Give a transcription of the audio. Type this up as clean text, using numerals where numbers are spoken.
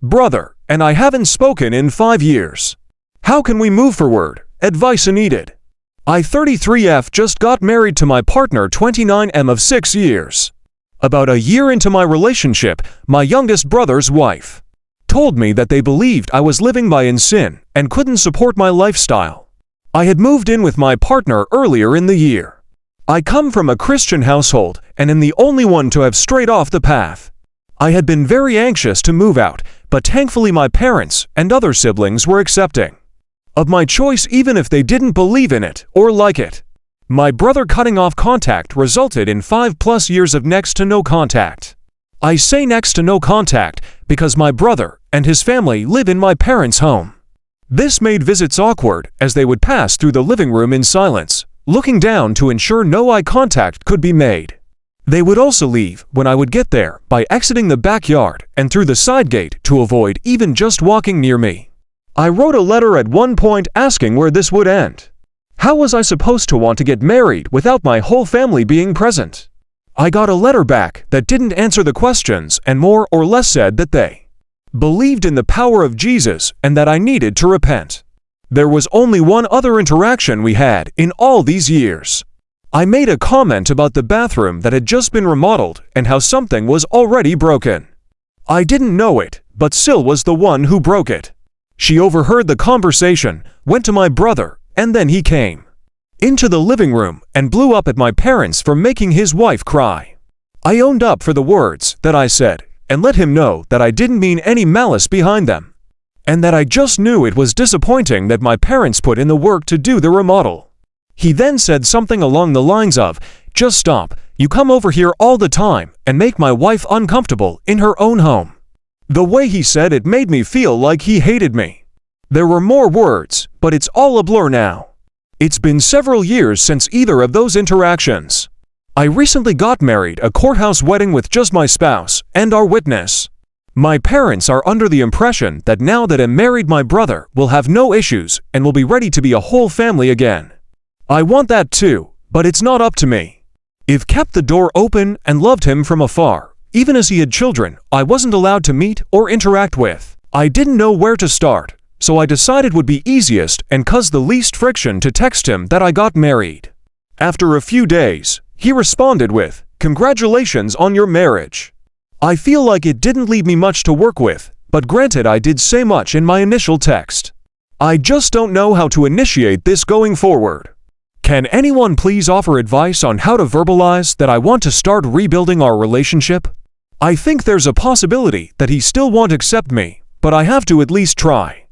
Brother, and I haven't spoken in 5 years. How can we move forward? Advice needed. I 33F just got married to my partner 29M of 6 years. About a year into my relationship, my youngest brother's wife told me that they believed I was living in sin and couldn't support my lifestyle. I had moved in with my partner earlier in the year. I come from a Christian household and am the only one to have strayed off the path. I had been very anxious to move out, but thankfully my parents and other siblings were accepting of my choice even if they didn't believe in it or like it. My brother cutting off contact resulted in 5+ years of next to no contact. I say next to no contact because my brother and his family live in my parents' home. This made visits awkward as they would pass through the living room in silence, looking down to ensure no eye contact could be made. They would also leave when I would get there by exiting the backyard and through the side gate to avoid even just walking near me. I wrote a letter at one point asking where this would end. How was I supposed to want to get married without my whole family being present? I got a letter back that didn't answer the questions and more or less said that they believed in the power of Jesus and that I needed to repent. There was only one other interaction we had in all these years. I made a comment about the bathroom that had just been remodeled and how something was already broken. I didn't know it, but Sil was the one who broke it. She overheard the conversation, went to my brother, and then he came into the living room and blew up at my parents for making his wife cry. I owned up for the words that I said and let him know that I didn't mean any malice behind them, and that I just knew it was disappointing that my parents put in the work to do the remodel. He then said something along the lines of, "Just stop, you come over here all the time and make my wife uncomfortable in her own home." The way he said it made me feel like he hated me. There were more words, but it's all a blur now. It's been several years since either of those interactions. I recently got married, a courthouse wedding with just my spouse and our witness. My parents are under the impression that now that I'm married, my brother will have no issues and will be ready to be a whole family again. I want that too, but it's not up to me. I've kept the door open and loved him from afar. Even as he had children, I wasn't allowed to meet or interact with. I didn't know where to start, so I decided would be easiest and cause the least friction to text him that I got married. After a few days, he responded with, "Congratulations on your marriage." I feel like it didn't leave me much to work with, but granted I did say much in my initial text. I just don't know how to initiate this going forward. Can anyone please offer advice on how to verbalize that I want to start rebuilding our relationship? I think there's a possibility that he still won't accept me, but I have to at least try.